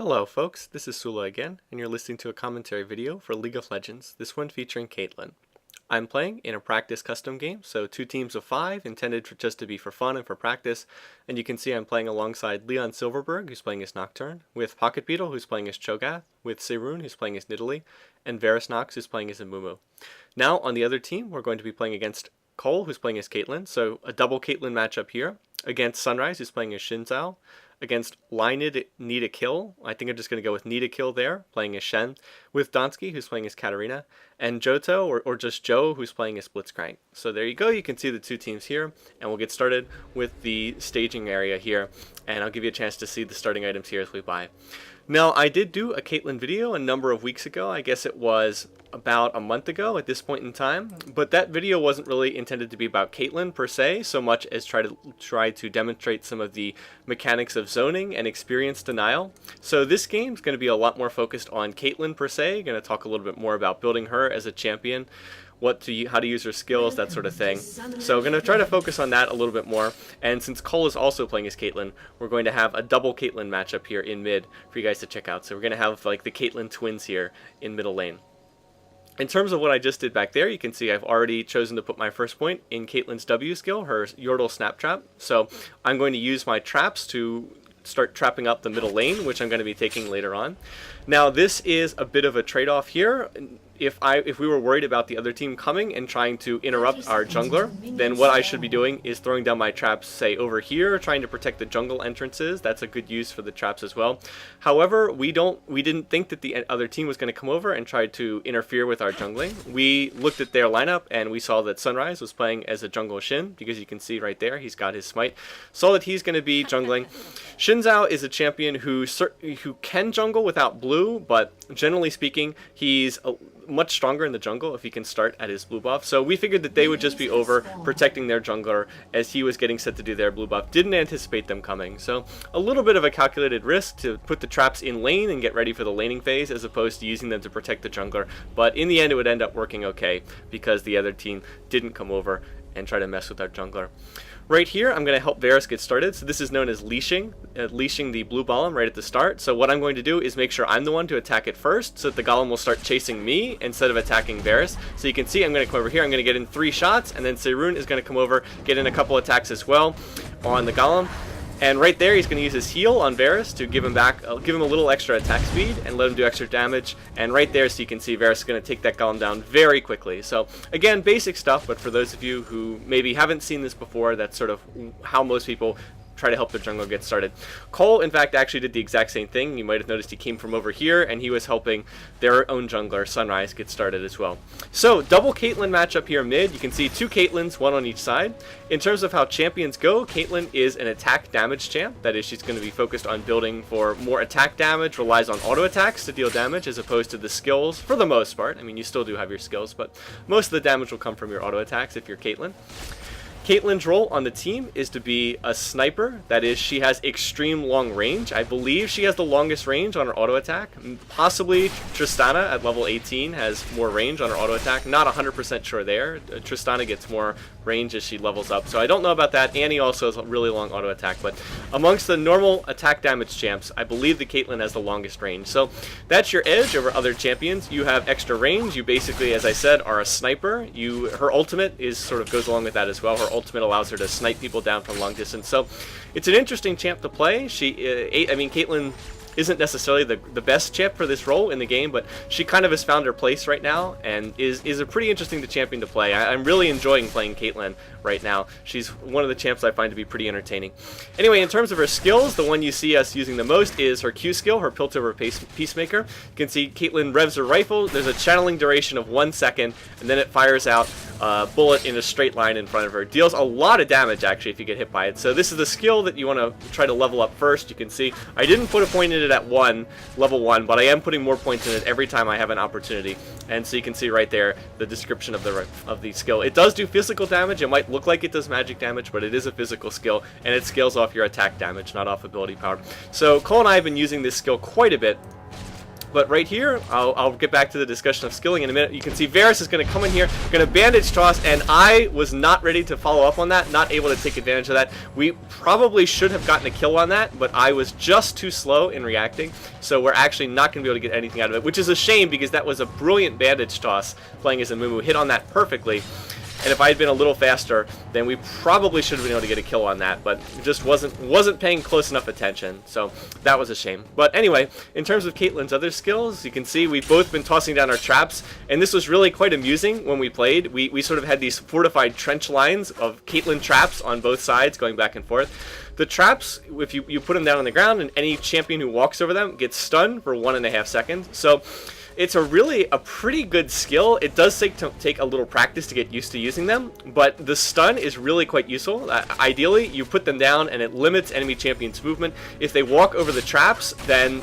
Hello folks, this is Sullla again, and you're listening to a commentary video for League of Legends, this one featuring Caitlyn. I'm playing in a practice custom game, so 2 teams of 5, intended just to be for fun and for practice, and you can see I'm playing alongside Leon Silverberg, who's playing as Nocturne, with Pocket Beetle, who's playing as Cho'Gath, with Seirun, who's playing as Nidalee, and Varus Nox, who's playing as Amumu. Now, on the other team, we're going to be playing against Cole, who's playing as Caitlyn, so a double Caitlyn matchup here, against Sunrise, who's playing as Xin, against Lynid Need a Kill. I think I'm just going to go with Need a Kill there, playing as Shen, with Donsky, who's playing as Katarina, and Johto, or just Joe, who's playing as Blitzcrank. So there you go, you can see the 2 teams here, and we'll get started with the staging area here, and I'll give you a chance to see the starting items here as we buy. Now, I did do a Caitlyn video a number of weeks ago. I guess it was about a month ago at this point in time, but that video wasn't really intended to be about Caitlyn per se, so much as try to demonstrate some of the mechanics of zoning and experience denial. So this game is going to be a lot more focused on Caitlyn per se. Going to talk a little bit more about building her as a champion, how to use her skills, that sort of thing. So we're going to try to focus on that a little bit more. And since Cole is also playing as Caitlyn, we're going to have a double Caitlyn matchup here in mid for you guys to check out. So we're going to have like the Caitlyn twins here in middle lane. In terms of what I just did back there, you can see I've already chosen to put my first point in Caitlyn's W skill, her Yordle Snap Trap. So I'm going to use my traps to start trapping up the middle lane, which I'm going to be taking later on. Now this is a bit of a trade-off here. If we were worried about the other team coming and trying to interrupt our jungler, then what I should be doing is throwing down my traps, say over here, trying to protect the jungle entrances. That's a good use for the traps as well. However, we didn't think that the other team was going to come over and try to interfere with our jungling. We looked at their lineup and we saw that Sunrise was playing as a jungle Shin, because you can see right there he's got his smite. Saw that he's going to be jungling. Xin is a champion who can jungle without blue, but generally speaking, he's much stronger in the jungle if he can start at his blue buff. So we figured that they would just be over protecting their jungler as he was getting set to do their blue buff. Didn't anticipate them coming. So a little bit of a calculated risk to put the traps in lane and get ready for the laning phase as opposed to using them to protect the jungler. But in the end it would end up working okay because the other team didn't come over and try to mess with our jungler. Right here, I'm going to help Varus get started. So this is known as Leashing, leashing the blue golem right at the start. So what I'm going to do is make sure I'm the one to attack it first so that the golem will start chasing me instead of attacking Varus. So you can see I'm going to come over here, I'm going to get in 3 shots, and then Seirun is going to come over, get in a couple attacks as well on the golem. And right there, he's going to use his heal on Varus to give him a little extra attack speed and let him do extra damage. And right there, so you can see Varus is going to take that golem down very quickly. So again, basic stuff, but for those of you who maybe haven't seen this before, that's sort of how most people try to help their jungle get started. Cole, in fact, actually did the exact same thing. You might have noticed he came from over here, and he was helping their own jungler, Sunrise, get started as well. So, double Caitlyn matchup here mid. You can see 2 Caitlyns, 1 on each side. In terms of how champions go, Caitlyn is an attack damage champ. That is, she's going to be focused on building for more attack damage, relies on auto attacks to deal damage, as opposed to the skills, for the most part. I mean, you still do have your skills, but most of the damage will come from your auto attacks if you're Caitlyn. Caitlyn's role on the team is to be a sniper. That is, she has extreme long range. I believe she has the longest range on her auto attack. Possibly Tristana at level 18 has more range on her auto attack. Not 100% sure there. Tristana gets more range as she levels up. So I don't know about that. Annie also has a really long auto attack. But amongst the normal attack damage champs, I believe that Caitlyn has the longest range. So that's your edge over other champions. You have extra range. You basically, as I said, are a sniper. Her ultimate sort of goes along with that as well. Her ultimate allows her to snipe people down from long distance. So it's an interesting champ to play. Caitlyn isn't necessarily the best champ for this role in the game, but she kind of has found her place right now and is a pretty interesting champion to play. I'm really enjoying playing Caitlyn right now. She's one of the champs I find to be pretty entertaining. Anyway, in terms of her skills, the one you see us using the most is her Q skill, her Piltover Peacemaker. You can see Caitlyn revs her rifle. There's a channeling duration of 1 second, and then it fires out a bullet in a straight line in front of her. Deals a lot of damage, actually, if you get hit by it. So this is the skill that you want to try to level up first. You can see I didn't put a point in it at level 1, but I am putting more points in it every time I have an opportunity. And so you can see right there the description of the skill. It does do physical damage. It might look like it does magic damage, but it is a physical skill, and it scales off your attack damage, not off ability power. So Cole and I have been using this skill quite a bit But right here, I'll get back to the discussion of skilling in a minute. You can see Varus is going to come in here, going to bandage toss, and I was not ready to follow up on that, not able to take advantage of that. We probably should have gotten a kill on that, but I was just too slow in reacting, so we're actually not going to be able to get anything out of it, which is a shame because that was a brilliant bandage toss playing as a Mumu. Hit on that perfectly. And if I had been a little faster, then we probably should have been able to get a kill on that, but just wasn't paying close enough attention, so that was a shame. But anyway, in terms of Caitlyn's other skills, you can see we've both been tossing down our traps, and this was really quite amusing when we played. We sort of had these fortified trench lines of Caitlyn traps on both sides going back and forth. The traps, if you put them down on the ground, and any champion who walks over them gets stunned for 1.5 seconds. So it's a pretty good skill. It does take a little practice to get used to using them, but the stun is really quite useful. Ideally, you put them down and it limits enemy champions' movement. If they walk over the traps, then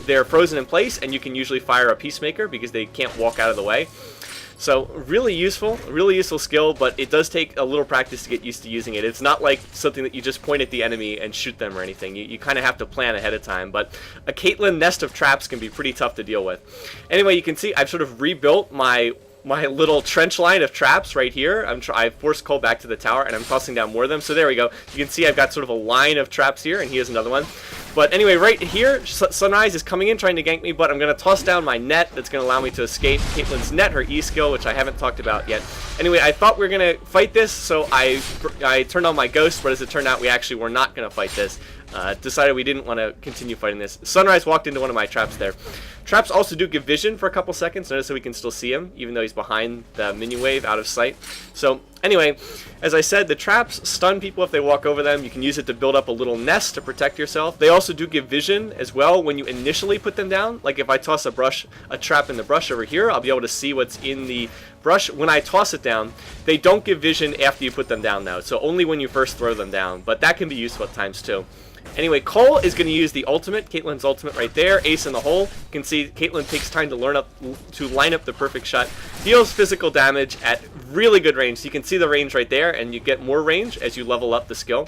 they're frozen in place, and you can usually fire a Peacemaker because they can't walk out of the way. So really useful skill, but it does take a little practice to get used to using it. It's not like something that you just point at the enemy and shoot them or anything. You kind of have to plan ahead of time, but a Caitlyn nest of traps can be pretty tough to deal with. Anyway, you can see I've sort of rebuilt my little trench line of traps right here. I've forced Cole back to the tower, and I'm tossing down more of them. So there we go. You can see I've got sort of a line of traps here, and he has another one. But anyway, right here, Sunrise is coming in trying to gank me, but I'm going to toss down my net that's going to allow me to escape Caitlyn's net, her E skill, which I haven't talked about yet. Anyway, I thought we were going to fight this, so I turned on my ghost, but as it turned out, we actually were not going to fight this. Decided we didn't want to continue fighting this. Sunrise walked into one of my traps there. Traps also do give vision for a couple seconds. Notice that we can still see him, even though he's behind the minion wave, out of sight. So anyway, as I said, the traps stun people if they walk over them. You can use it to build up a little nest to protect yourself. They also do give vision as well when you initially put them down. Like if I toss a trap in the brush over here, I'll be able to see what's in the brush. When I toss it down, they don't give vision after you put them down though. So only when you first throw them down, but that can be useful at times too. Anyway, Cole is going to use the ultimate, Caitlyn's ultimate right there, ace in the hole. You can see Caitlyn takes time to line up the perfect shot. Deals physical damage at really good range. So you can see the range right there, and you get more range as you level up the skill.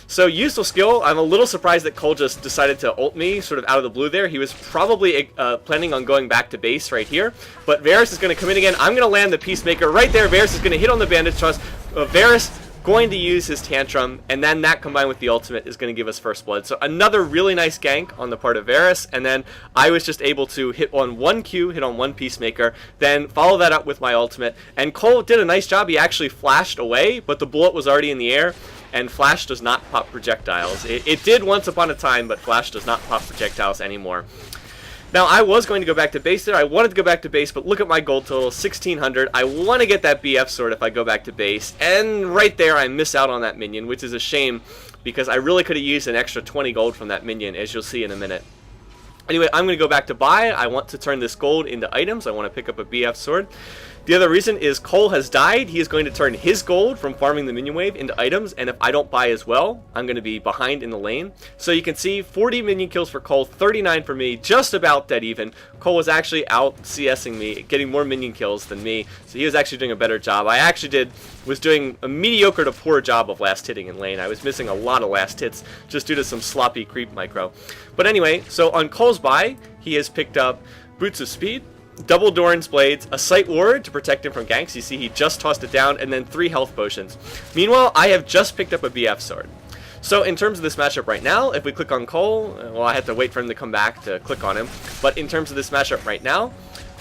So useful skill. I'm a little surprised that Cole just decided to ult me sort of out of the blue there. He was probably planning on going back to base right here. But Varus is going to come in again. I'm going to land the Peacemaker right there. Varus is going to hit on the bandage toss. Varus going to use his tantrum, and then that combined with the ultimate is going to give us first blood. So another really nice gank on the part of Varus, and then I was just able to hit on one Q, hit on one Peacemaker, then follow that up with my ultimate, and Cole did a nice job. He actually flashed away, but the bullet was already in the air, and Flash does not pop projectiles. It did once upon a time, but Flash does not pop projectiles anymore. Now, I was going to go back to base there. I wanted to go back to base, but look at my gold total, 1,600. I want to get that BF sword if I go back to base. And right there, I miss out on that minion, which is a shame because I really could have used an extra 20 gold from that minion, as you'll see in a minute. Anyway, I'm going to go back to buy. I want to turn this gold into items. I want to pick up a BF sword. The other reason is Cole has died. He is going to turn his gold from farming the minion wave into items, and if I don't buy as well, I'm going to be behind in the lane. So you can see 40 minion kills for Cole, 39 for me, just about dead even. Cole was actually out CSing me, getting more minion kills than me, so he was actually doing a better job. I actually was doing a mediocre to poor job of last hitting in lane. I was missing a lot of last hits just due to some sloppy creep micro. But anyway, so on Cole's buy, he has picked up Boots of Speed, double Doran's Blades, a Sight Ward to protect him from ganks. You see he just tossed it down, and then 3 health potions. Meanwhile, I have just picked up a BF sword. So in terms of this matchup right now, if we click on Cole, well, I have to wait for him to come back to click on him. But in terms of this matchup right now,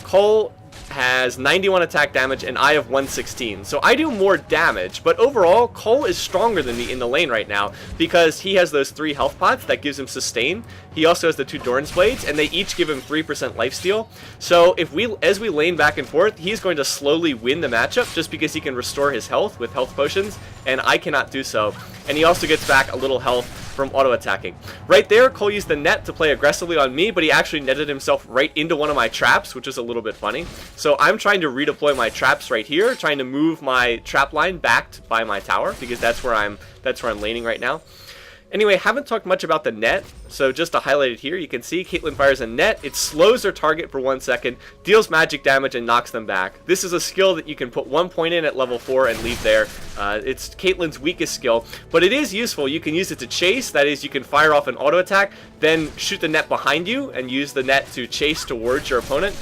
Cole has 91 attack damage and I have 116. So I do more damage, but overall, Cole is stronger than me in the lane right now because he has those 3 health pots that gives him sustain. He also has the 2 Doran's Blades, and they each give him 3% lifesteal. So as we lane back and forth, he's going to slowly win the matchup just because he can restore his health with health potions, and I cannot do so. And he also gets back a little health from auto-attacking. Right there, Cole used the net to play aggressively on me, but he actually netted himself right into one of my traps, which is a little bit funny. So I'm trying to redeploy my traps right here, trying to move my trap line back by my tower, because that's where I'm laning right now. Anyway, haven't talked much about the net, so just to highlight it here, you can see Caitlyn fires a net. It slows their target for 1 second, deals magic damage, and knocks them back. This is a skill that you can put 1 point in at level 4 and leave there. It's Caitlyn's weakest skill, but it is useful. You can use it to chase, that is, you can fire off an auto attack, then shoot the net behind you, and use the net to chase towards your opponent.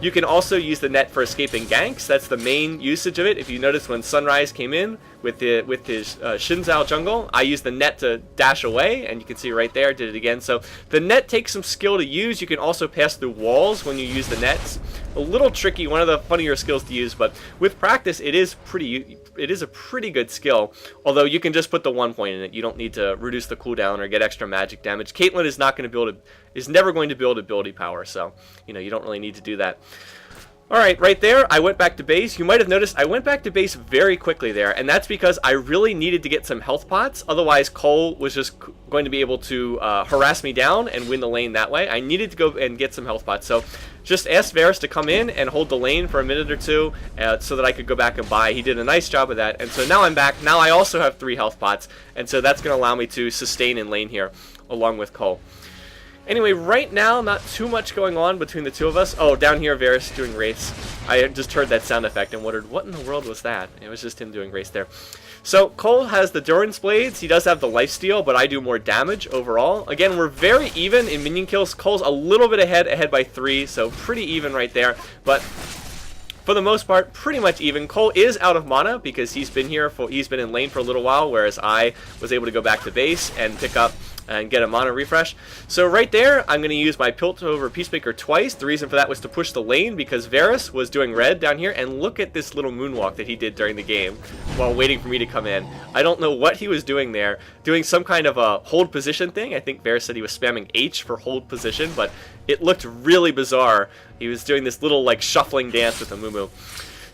You can also use the net for escaping ganks. That's the main usage of it. If you notice when Sunrise came in with his Shinzao jungle, I used the net to dash away, and you can see right there, did it again. So the net takes some skill to use. You can also pass through walls when you use the nets. A little tricky, one of the funnier skills to use, but with practice, it is a pretty good skill. Although you can just put the 1 point in it. You don't need to reduce the cooldown or get extra magic damage. Caitlyn is not going to be able to, is never going to build ability power, so you don't really need to do that. Alright, right there, I went back to base. You might have noticed I went back to base very quickly there, and that's because I really needed to get some health pots. Otherwise, Cole was just going to be able to harass me down and win the lane that way. I needed to go and get some health pots, so just asked Varus to come in and hold the lane for a minute or two so that I could go back and buy. He did a nice job of that, and so now I'm back. Now I also have 3 health pots, and so that's going to allow me to sustain in lane here along with Cole. Anyway, right now, not too much going on between the two of us. Oh, down here, Varus doing wraiths. I just heard that sound effect and wondered, what in the world was that? It was just him doing wraiths there. So, Cole has the Durance Blades. He does have the lifesteal, but I do more damage overall. Again, we're very even in minion kills. Cole's a little bit ahead by 3, so pretty even right there. But for the most part, pretty much even. Cole is out of mana because he's been in lane for a little while, whereas I was able to go back to base and pick up and get a mana refresh. So right there, I'm going to use my Piltover Peacemaker twice. The reason for that was to push the lane because Varus was doing red down here, and look at this little moonwalk that he did during the game while waiting for me to come in. I don't know what he was doing there, doing some kind of a hold position thing. I think Varus said he was spamming H for hold position, but it looked really bizarre. He was doing this little like shuffling dance with a Mumu.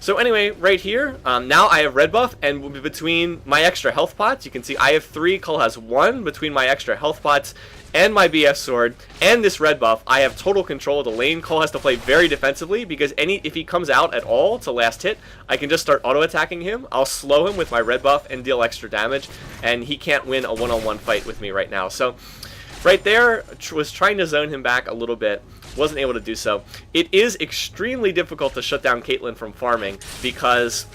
So anyway, right here, now I have red buff, and between my extra health pots, you can see I have 3, Cole has 1. Between my extra health pots and my BF sword and this red buff, I have total control of the lane. Cole has to play very defensively because if he comes out at all to last hit, I can just start auto-attacking him. I'll slow him with my red buff and deal extra damage, and he can't win a one-on-one fight with me right now. So right there, was trying to zone him back a little bit. Wasn't able to do so. It is extremely difficult to shut down Caitlyn from farming because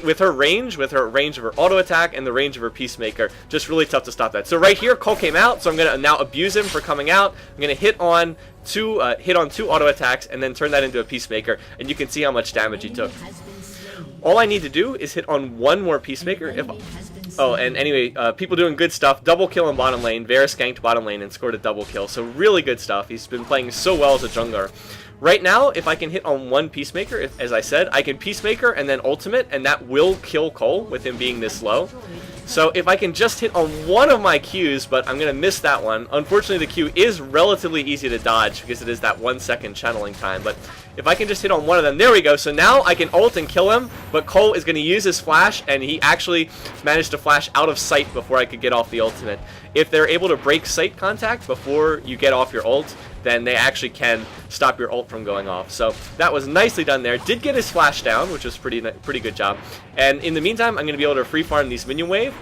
with her range of her auto attack and the range of her Peacemaker, just really tough to stop that. So right here, Cole came out, so I'm going to now abuse him for coming out. I'm going to hit on 2 auto attacks and then turn that into a Peacemaker, and you can see how much damage he took. All I need to do is hit on 1 more Peacemaker. Oh, and anyway, people doing good stuff. Double kill in bottom lane. Varus ganked bottom lane and scored a double kill. So really good stuff. He's been playing so well as a jungler. Right now, if I can hit on 1 Peacemaker, as I said, I can Peacemaker and then ultimate, and that will kill Cole with him being this low. So if I can just hit on 1 of my Qs, but I'm going to miss that one. Unfortunately, the Q is relatively easy to dodge because it is that 1 second channeling time. But if I can just hit on 1 of them, there we go. So now I can ult and kill him, but Cole is going to use his flash, and he actually managed to flash out of sight before I could get off the ultimate. If they're able to break sight contact before you get off your ult, then they actually can stop your ult from going off. So that was nicely done there. Did get his flash down, which was pretty good job. And in the meantime, I'm going to be able to free farm this minion wave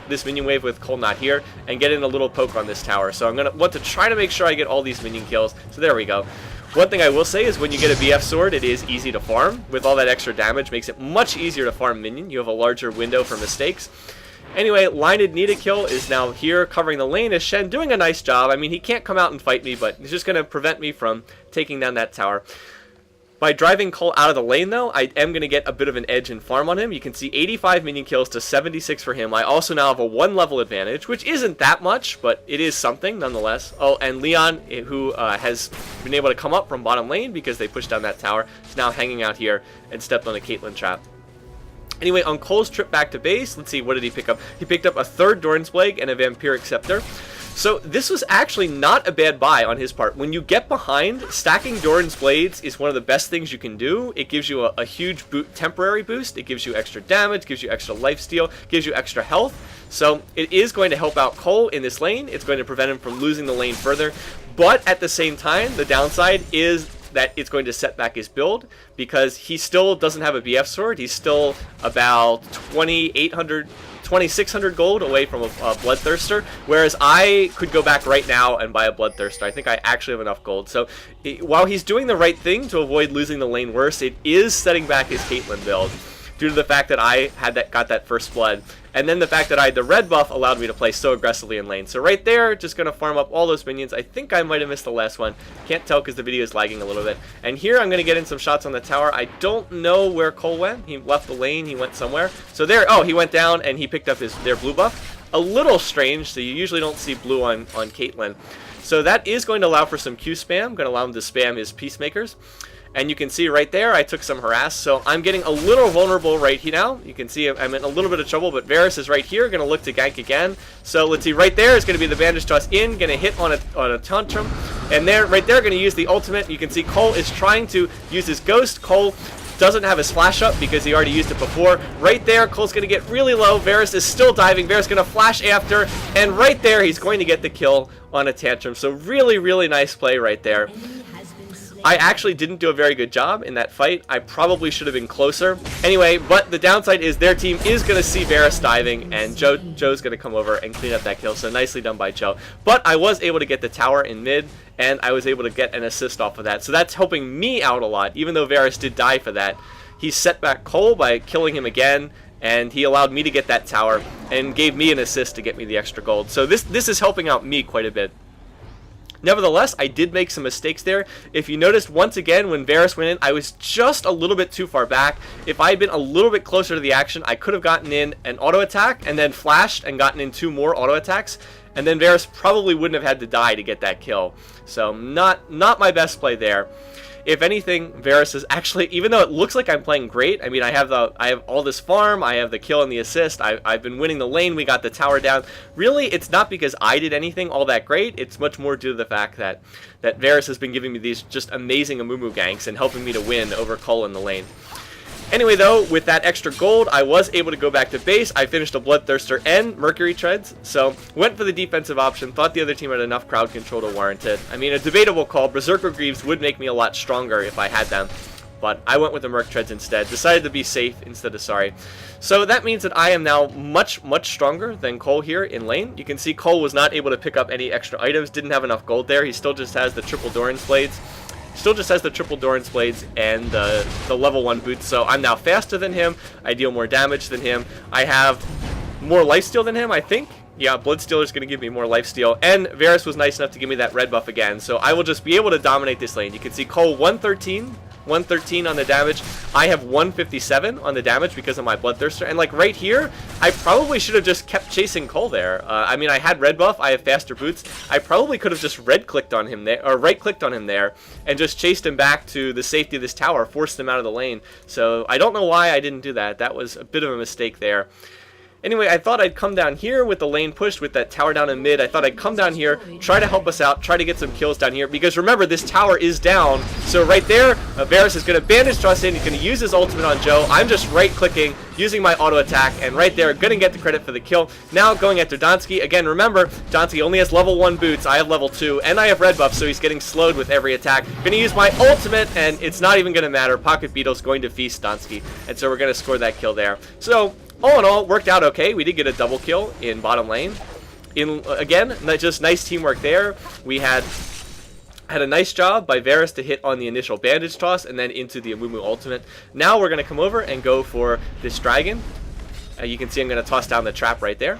with Cole not here, and get in a little poke on this tower. So I'm going to want to try to make sure I get all these minion kills. So there we go. One thing I will say is when you get a BF sword, it is easy to farm. With all that extra damage, makes it much easier to farm minion. You have a larger window for mistakes. Anyway, Lined Need a Kill is now here covering the lane as Shen doing a nice job. I mean, he can't come out and fight me, but he's just going to prevent me from taking down that tower. By driving Cole out of the lane, though, I am going to get a bit of an edge in farm on him. You can see 85 minion kills to 76 for him. I also now have a 1 level advantage, which isn't that much, but it is something nonetheless. Oh, and Leon, who has been able to come up from bottom lane because they pushed down that tower, is now hanging out here and stepped on a Caitlyn trap. Anyway, on Cole's trip back to base, let's see, what did he pick up? He picked up a 3rd Doran's Plague and a Vampiric Scepter. So this was actually not a bad buy on his part. When you get behind, stacking Doran's Blades is one of the best things you can do. It gives you a huge temporary boost. It gives you extra damage, gives you extra lifesteal, gives you extra health. So it is going to help out Cole in this lane. It's going to prevent him from losing the lane further. But at the same time, the downside is that it's going to set back his build because he still doesn't have a BF sword. He's still about 2,800 2,600 gold away from a Bloodthirster, whereas I could go back right now and buy a Bloodthirster. I think I actually have enough gold. So while he's doing the right thing to avoid losing the lane worse, it is setting back his Caitlyn build due to the fact that I got that first blood. And then the fact that I had the red buff allowed me to play so aggressively in lane. So right there, just going to farm up all those minions. I think I might have missed the last one. Can't tell because the video is lagging a little bit. And here I'm going to get in some shots on the tower. I don't know where Cole went. He left the lane. He went somewhere. So there, oh, he went down and he picked up their blue buff. A little strange, so you usually don't see blue on Caitlyn. So that is going to allow for some Q spam. I'm going to allow him to spam his peacemakers. And you can see right there, I took some harass, so I'm getting a little vulnerable right here now. You can see I'm in a little bit of trouble, but Varus is right here, going to look to gank again. So let's see, right there is going to be the bandage toss in, going to hit on a tantrum. And there, right there, going to use the ultimate. You can see Cole is trying to use his ghost. Cole doesn't have his flash up because he already used it before. Right there, Cole's going to get really low. Varus is still diving. Varus going to flash after, and right there, he's going to get the kill on a tantrum. So really, really nice play right there. I actually didn't do a very good job in that fight. I probably should have been closer. Anyway, but the downside is their team is going to see Varus diving, and Joe's going to come over and clean up that kill. So nicely done by Joe. But I was able to get the tower in mid, and I was able to get an assist off of that. So that's helping me out a lot, even though Varus did die for that. He set back Cole by killing him again, and he allowed me to get that tower and gave me an assist to get me the extra gold. So this is helping out me quite a bit. Nevertheless, I did make some mistakes there. If you noticed, once again, when Varus went in, I was just a little bit too far back. If I had been a little bit closer to the action, I could have gotten in an auto attack and then flashed and gotten in 2 more auto attacks. And then Varus probably wouldn't have had to die to get that kill. So not my best play there. If anything, Varus is actually, even though it looks like I'm playing great, I mean, I have all this farm, I have the kill and the assist, I've been winning the lane, we got the tower down. Really, it's not because I did anything all that great, it's much more due to the fact that Varus has been giving me these just amazing Amumu ganks and helping me to win over Cole in the lane. Anyway, though, with that extra gold, I was able to go back to base. I finished a Bloodthirster and Mercury Treads, so went for the defensive option. Thought the other team had enough crowd control to warrant it. I mean, a debatable call. Berserker Greaves would make me a lot stronger if I had them, but I went with the Merc Treads instead. Decided to be safe instead of sorry. So that means that I am now much, much stronger than Cole here in lane. You can see Cole was not able to pick up any extra items, didn't have enough gold there. He still just has the triple Doran's Blades. Still just has the triple Doran's Blades and the level 1 boots, so I'm now faster than him. I deal more damage than him. I have more lifesteal than him, I think. Yeah, Bloodstealer is going to give me more lifesteal, and Varus was nice enough to give me that red buff again, so I will just be able to dominate this lane. You can see Cole 113 on the damage. I have 157 on the damage because of my Bloodthirster, and like right here, I probably should have just kept chasing Cole there. I mean, I had red buff, I have faster boots. I probably could have just red-clicked on him there, or right-clicked on him there, and just chased him back to the safety of this tower, forced him out of the lane. So I don't know why I didn't do that. That was a bit of a mistake there. Anyway, I thought I'd come down here with the lane pushed with that tower down in mid. I thought I'd come down here, try to help us out, try to get some kills down here. Because remember, this tower is down. So right there, Varus is going to bandage trust in. He's going to use his ultimate on Joe. I'm just right-clicking, using my auto attack. And right there, going to get the credit for the kill. Now going after Donsky. Again, remember, Donsky only has level 1 boots. I have level 2. And I have red buff, so he's getting slowed with every attack. Going to use my ultimate, and it's not even going to matter. Pocket Beetle's going to feast Donsky. And so we're going to score that kill there. So all in all, worked out okay. We did get a double kill in bottom lane. Again, just nice teamwork there. We had a nice job by Varus to hit on the initial bandage toss and then into the Amumu ultimate. Now we're going to come over and go for this dragon. You can see I'm going to toss down the trap right there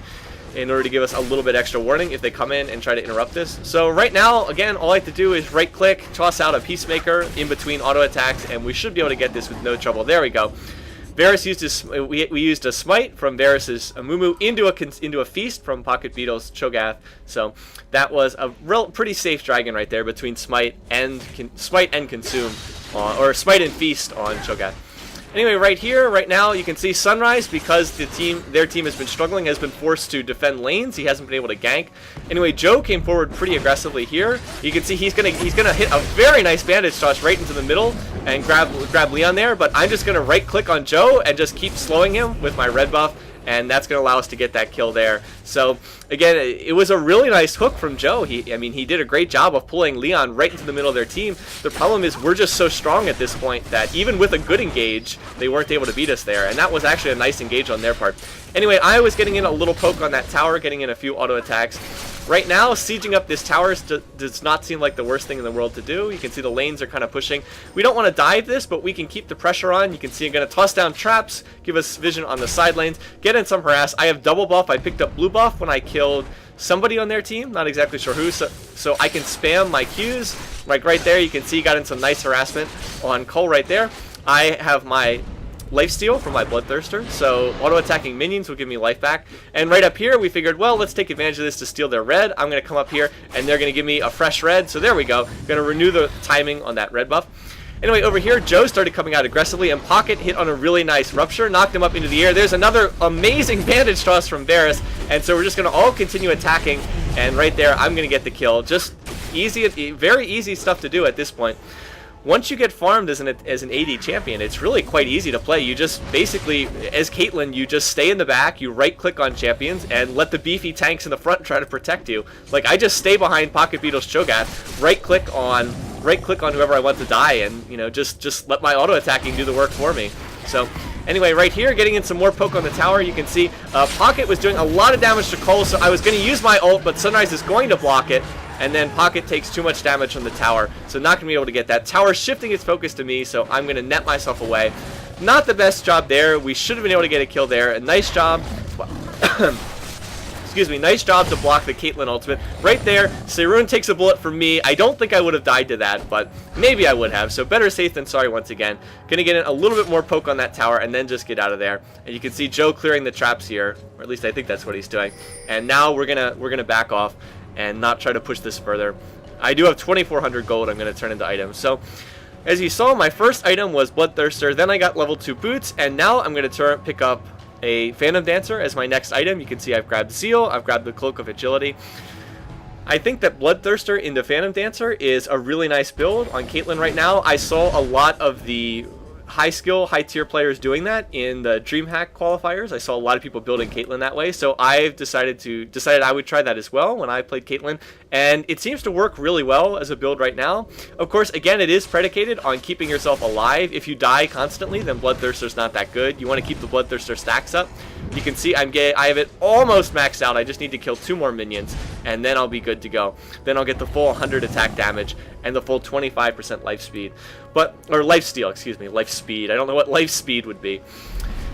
in order to give us a little bit extra warning if they come in and try to interrupt this. So right now, again, all I have to do is right click, toss out a Peacemaker in between auto attacks, and we should be able to get this with no trouble. There we go. Varus used his, we used a smite from Varus's Amumu into a feast from Pocket Beetle's Cho'Gath. So that was a pretty safe dragon right there between smite and consume, or smite and feast on Cho'Gath. Anyway, right here, right now, you can see Sunrise, because their team has been struggling, has been forced to defend lanes. He hasn't been able to gank. Anyway, Joe came forward pretty aggressively here. You can see he's gonna hit a very nice bandage toss right into the middle and grab Leon there. But I'm just gonna right click on Joe and just keep slowing him with my red buff. and that's going to allow us to get that kill there. So again, it was a really nice hook from Joe. I mean, he did a great job of pulling Leon right into the middle of their team. The problem is we're just so strong at this point that even with a good engage, they weren't able to beat us there, and that was actually a nice engage on their part. Anyway, I was getting in a little poke on that tower, getting in a few auto attacks. Right now, sieging up this tower does not seem like the worst thing in the world to do. You can see the lanes are kind of pushing. We don't want to dive this, but we can keep the pressure on. You can see I'm going to toss down traps, give us vision on the side lanes, get in some harass. I have double buff. I picked up blue buff when I killed somebody on their team. Not exactly sure who, so I can spam my Qs. Like right there, you can see got in some nice harassment on Cole right there. I have my lifesteal from my Bloodthirster, so auto-attacking minions will give me life back. And right up here, we figured, well, let's take advantage of this to steal their red. I'm going to come up here, and they're going to give me a fresh red, so there we go. Going to renew the timing on that red buff. Anyway, over here, Joe started coming out aggressively, and Pocket hit on a really nice rupture, knocked him up into the air. There's another amazing bandage toss from Varus, and so we're just going to all continue attacking, and right there, I'm going to get the kill. Just easy, very easy stuff to do at this point. Once you get farmed as an AD champion, it's really quite easy to play. You just basically, as Caitlyn, you just stay in the back, you right-click on champions, and let the beefy tanks in the front try to protect you. Like, I just stay behind Pocket Beetle's Cho'Gath, right-click on whoever I want to die, and, you know, just let my auto-attacking do the work for me. So, anyway, right here, getting in some more poke on the tower, you can see Pocket was doing a lot of damage to Cole, so I was going to use my ult, but Sunrise is going to block it. And then Pocket takes too much damage from the tower, so not going to be able to get that. Tower shifting its focus to me, so I'm going to net myself away. Not the best job there. We should have been able to get a kill there. A nice job. Excuse me. Nice job to block the Caitlyn ultimate. Right there, Seirun takes a bullet from me. I don't think I would have died to that, but maybe I would have. So better safe than sorry once again. Going to get in a little bit more poke on that tower and then just get out of there. And you can see Joe clearing the traps here, or at least I think that's what he's doing. And now we're gonna back off and not try to push this further. I do have 2,400 gold I'm going to turn into items. So, as you saw, my first item was Bloodthirster, then I got level 2 boots, and now I'm going to pick up a Phantom Dancer as my next item. You can see I've grabbed Zeal, I've grabbed the Cloak of Agility. I think that Bloodthirster into Phantom Dancer is a really nice build on Caitlyn right now. I saw a lot of the high skill, high tier players doing that in the DreamHack qualifiers. I saw a lot of people building Caitlyn that way, so I've decided I would try that as well when I played Caitlyn, and it seems to work really well as a build right now. Of course, again, it is predicated on keeping yourself alive. If you die constantly, then Bloodthirster's not that good. You want to keep the Bloodthirster stacks up. You can see I have it almost maxed out. I just need to kill 2 more minions, and then I'll be good to go. Then I'll get the full 100 attack damage and the full 25% life speed. Or life steal, excuse me, life speed. I don't know what life speed would be.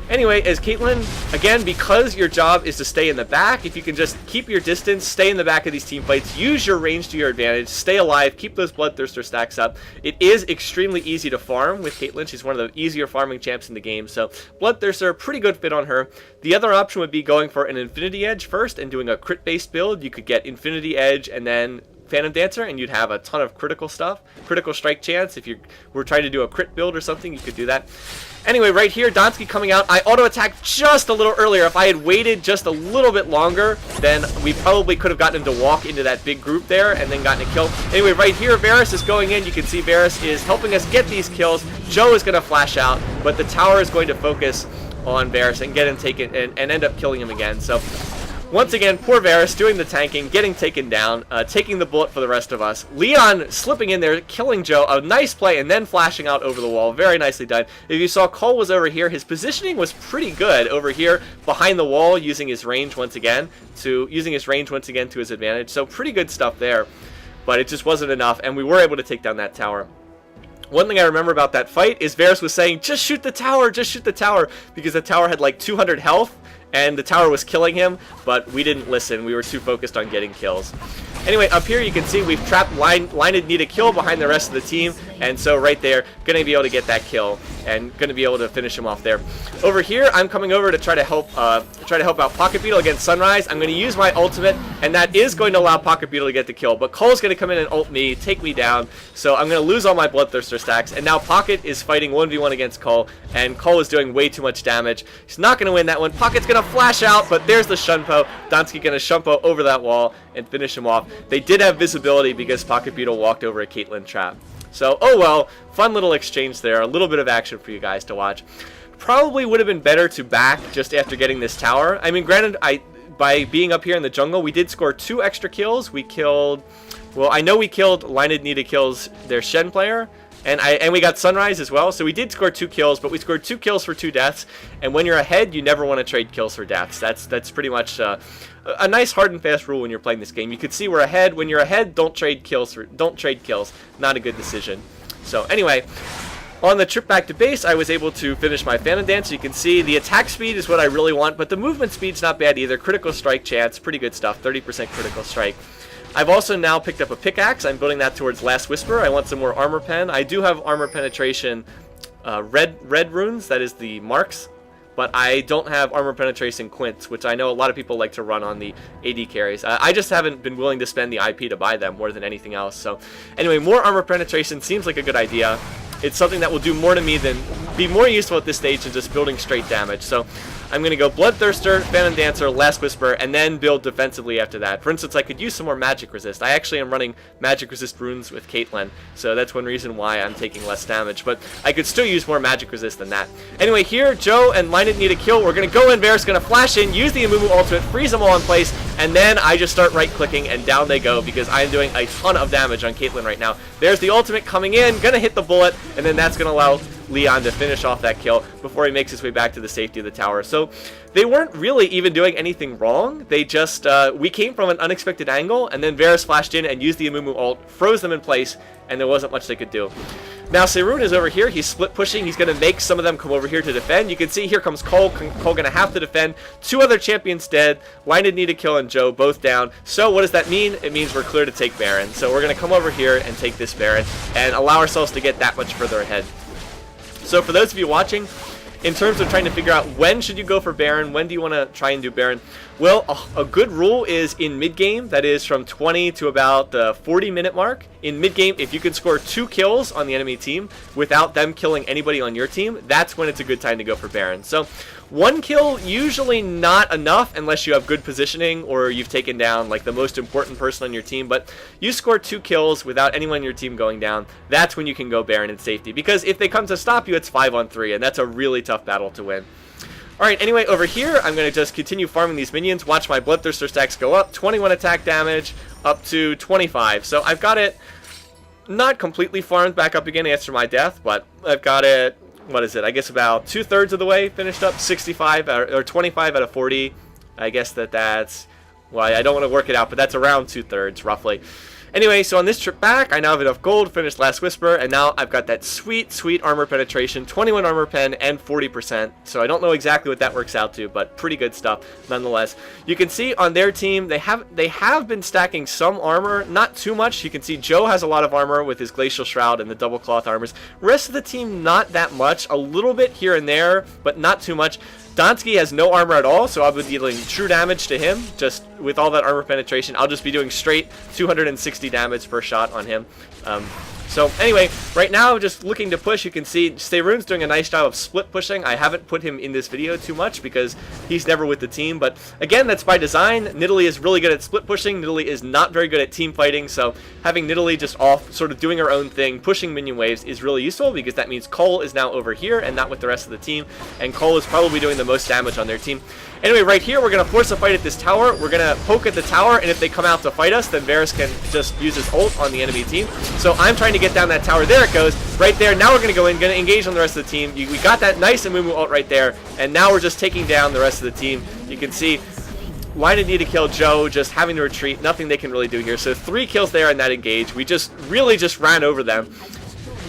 Anyway, as Caitlyn, again, because your job is to stay in the back, if you can just keep your distance, stay in the back of these team fights, use your range to your advantage, stay alive, keep those Bloodthirster stacks up. It is extremely easy to farm with Caitlyn. She's one of the easier farming champs in the game, so Bloodthirster, pretty good fit on her. The other option would be going for an Infinity Edge first and doing a crit-based build. You could get Infinity Edge and then Phantom Dancer, and you'd have a ton of critical stuff, critical strike chance. If you were trying to do a crit build or something, you could do that. Anyway, right here, Donsky coming out. I auto-attacked just a little earlier. If I had waited just a little bit longer, then we probably could have gotten him to walk into that big group there and then gotten a kill. Anyway, right here, Varus is going in. You can see Varus is helping us get these kills. Joe is going to flash out, but the tower is going to focus on Varus and get him taken and end up killing him again. So, once again, poor Varus doing the tanking, getting taken down, taking the bullet for the rest of us. Leon slipping in there, killing Joe. A nice play, and then flashing out over the wall. Very nicely done. If you saw, Cole was over here. His positioning was pretty good over here behind the wall, using his range once again to his advantage. So pretty good stuff there, but it just wasn't enough, and we were able to take down that tower. One thing I remember about that fight is Varus was saying, just shoot the tower, because the tower had like 200 health, and the tower was killing him, but we didn't listen. We were too focused on getting kills. Anyway, up here you can see we've trapped Lined need a kill behind the rest of the team, and so right there, going to be able to get that kill and going to be able to finish him off there. Over here, I'm coming over to try to help out Pocket Beetle against Sunrise. I'm going to use my ultimate, and that is going to allow Pocket Beetle to get the kill, but Cole's going to come in and ult me, take me down, so I'm going to lose all my Bloodthirster stacks, and now Pocket is fighting 1v1 against Cole, and Cole is doing way too much damage. He's not going to win that one. Pocket's going to flash out, but there's the Shunpo. Donsky going to Shunpo over that wall and finish him off. They did have visibility because Pocket Beetle walked over a Caitlyn trap. So, oh well, fun little exchange there. A little bit of action for you guys to watch. Probably would have been better to back just after getting this tower. I mean, granted, by being up here in the jungle, we did score 2 extra kills. We killed, well, I know we killed Lined Nita kills their Shen player, and we got Sunrise as well. So we did score 2 kills, but we scored 2 kills for 2 deaths. And when you're ahead, you never want to trade kills for deaths. That's pretty much a nice hard and fast rule when you're playing this game. You could see we're ahead. When you're ahead, don't trade kills. Not a good decision. So anyway, on the trip back to base, I was able to finish my Phantom Dance. You can see the attack speed is what I really want, but the movement speed's not bad either. Critical strike chance, pretty good stuff, 30% critical strike. I've also now picked up a pickaxe. I'm building that towards Last Whisper. I want some more armor pen. I do have armor penetration red runes, that is the marks, but I don't have armor penetration quints, which I know a lot of people like to run on the AD carries. I just haven't been willing to spend the IP to buy them more than anything else. So anyway, more armor penetration seems like a good idea. It's something that will do more to me than be more useful at this stage than just building straight damage. So I'm going to go Bloodthirster, Phantom Dancer, Last Whisper, and then build defensively after that. For instance, I could use some more Magic Resist. I actually am running Magic Resist runes with Caitlyn, so that's one reason why I'm taking less damage. But I could still use more Magic Resist than that. Anyway, here, Joe and Lined need a kill. We're going to go in, Varus going to flash in, use the Amumu ultimate, freeze them all in place, and then I just start right-clicking, and down they go, because I am doing a ton of damage on Caitlyn right now. There's the ultimate coming in, going to hit the bullet, and then that's going to allow Leon to finish off that kill before he makes his way back to the safety of the tower. So they weren't really even doing anything wrong. They just, we came from an unexpected angle, and then Varus flashed in and used the Amumu ult, froze them in place, and there wasn't much they could do. Now Seirun is over here. He's split pushing. He's going to make some of them come over here to defend. You can see here comes Cole. Cole going to have to defend. 2 other champions dead. Lined need a kill and Joe both down. So what does that mean? It means we're clear to take Baron. So we're going to come over here and take this Baron and allow ourselves to get that much further ahead. So for those of you watching, in terms of trying to figure out when should you go for Baron, when do you want to try and do Baron, well, a good rule is in mid-game, that is from 20 to about the 40-minute mark. In mid-game, if you can score 2 kills on the enemy team without them killing anybody on your team, that's when it's a good time to go for Baron. So 1 kill, usually not enough unless you have good positioning or you've taken down like the most important person on your team, but you score 2 kills without anyone on your team going down, that's when you can go Baron in safety, because if they come to stop you, it's 5-on-3, and that's a really tough battle to win. Alright, anyway, over here, I'm going to just continue farming these minions, watch my Bloodthirster stacks go up, 21 attack damage, up to 25. So I've got it not completely farmed back up again after my death, but I've got it, what is it, I guess about 2/3 of the way finished up, 65, or 25 out of 40. I guess that's, well, I don't want to work it out, but that's around 2/3, roughly. Anyway, so on this trip back, I now have enough gold to finish Last Whisper, and now I've got that sweet, sweet armor penetration, 21 armor pen, and 40%. So I don't know exactly what that works out to, but pretty good stuff nonetheless. You can see on their team, they have been stacking some armor, not too much. You can see Joe has a lot of armor with his Glacial Shroud and the double cloth armors. Rest of the team, not that much. A little bit here and there, but not too much. Donsky has no armor at all, so I'll be dealing true damage to him. Just with all that armor penetration, I'll just be doing straight 260 damage per shot on him. So anyway, right now, just looking to push, you can see Seirun's doing a nice job of split pushing. I haven't put him in this video too much because he's never with the team, but again, that's by design. Nidalee is really good at split pushing. Nidalee is not very good at team fighting, so having Nidalee just off, sort of doing her own thing, pushing minion waves is really useful because that means Cole is now over here and not with the rest of the team, and Cole is probably doing the most damage on their team. Anyway, right here, we're going to force a fight at this tower. We're going to poke at the tower, and if they come out to fight us, then Varus can just use his ult on the enemy team. So I'm trying to get down that tower. There it goes. Right there. Now we're going to go in, going to engage on the rest of the team. We got that nice Amumu ult right there, and now we're just taking down the rest of the team. You can see Lined need to kill Joe, just having to retreat. Nothing they can really do here. So 3 kills there in that engage. We just really just ran over them.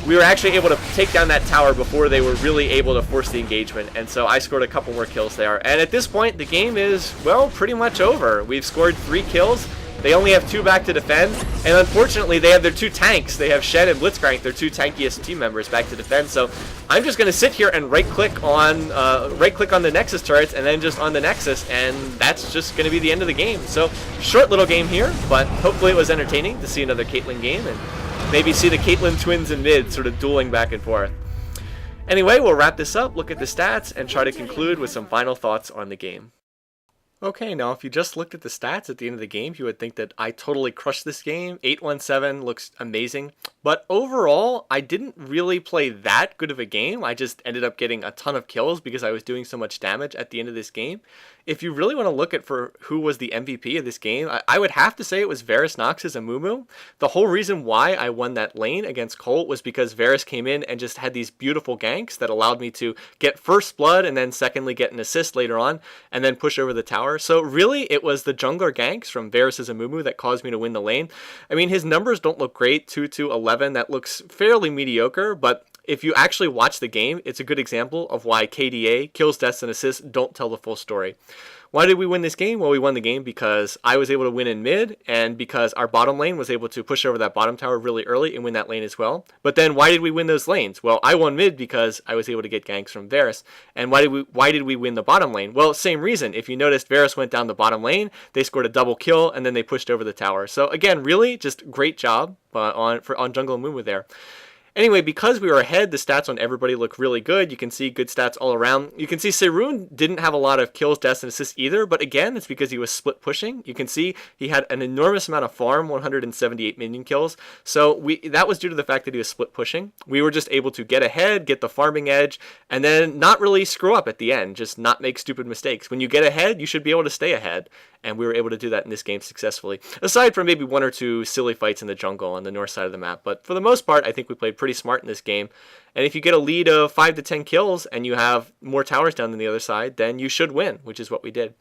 We were actually able to take down that tower before they were really able to force the engagement, and so I scored a couple more kills there. And at this point, the game is, well, pretty much over. We've scored 3 kills. They only have 2 back to defend, and unfortunately, they have their 2 tanks. They have Shen and Blitzcrank, their 2 tankiest team members, back to defend. So I'm just going to sit here and right-click on the Nexus turrets, and then just on the Nexus, and that's just going to be the end of the game. So short little game here, but hopefully it was entertaining to see another Caitlyn game, and maybe see the Caitlyn twins in mid sort of dueling back and forth. Anyway, we'll wrap this up, look at the stats, and try to conclude with some final thoughts on the game. Okay, now if you just looked at the stats at the end of the game, you would think that I totally crushed this game. 817 looks amazing. But overall, I didn't really play that good of a game. I just ended up getting a ton of kills because I was doing so much damage at the end of this game. If you really want to look at for who was the MVP of this game, I would have to say it was Varus Nox's Amumu. The whole reason why I won that lane against Colt was because Varus came in and just had these beautiful ganks that allowed me to get first blood and then secondly get an assist later on and then push over the tower. So really it was the jungler ganks from Varus' Amumu that caused me to win the lane. I mean, his numbers don't look great, 2-11, that looks fairly mediocre, but if you actually watch the game, it's a good example of why KDA, kills, deaths, and assists, don't tell the full story. Why did we win this game? Well, we won the game because I was able to win in mid, and because our bottom lane was able to push over that bottom tower really early and win that lane as well. But then why did we win those lanes? Well, I won mid because I was able to get ganks from Varus. And why did we win the bottom lane? Well, same reason. If you noticed, Varus went down the bottom lane, they scored a double kill, and then they pushed over the tower. So again, really just great job on Jungle Amumu there. Anyway, because we were ahead, the stats on everybody look really good. You can see good stats all around. You can see Seirun didn't have a lot of kills, deaths, and assists either, but again, it's because he was split pushing. You can see he had an enormous amount of farm, 178 minion kills. So that was due to the fact that he was split pushing. We were just able to get ahead, get the farming edge, and then not really screw up at the end, just not make stupid mistakes. When you get ahead, you should be able to stay ahead, and we were able to do that in this game successfully. Aside from maybe one or two silly fights in the jungle on the north side of the map, but for the most part, I think we played pretty smart in this game. And if you get a lead of 5 to 10 kills and you have more towers down than the other side, then you should win, which is what we did.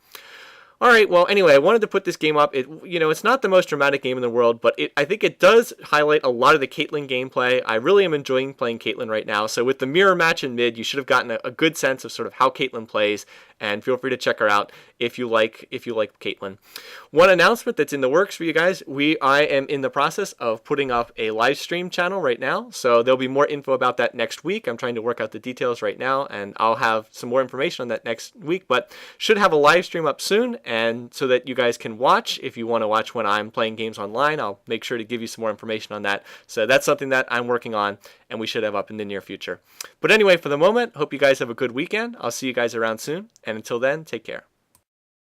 All right, well, anyway, I wanted to put this game up. It's not the most dramatic game in the world, but I think it does highlight a lot of the Caitlyn gameplay. I really am enjoying playing Caitlyn right now. So with the mirror match in mid, you should have gotten a good sense of sort of how Caitlyn plays, and feel free to check her out if you like Caitlyn. One announcement that's in the works for you guys, I am in the process of putting up a live stream channel right now. So there'll be more info about that next week. I'm trying to work out the details right now, and I'll have some more information on that next week, but should have a live stream up soon. And so that you guys can watch, if you want to watch when I'm playing games online, I'll make sure to give you some more information on that. So that's something that I'm working on and we should have up in the near future. But anyway, for the moment, hope you guys have a good weekend. I'll see you guys around soon. And until then, take care.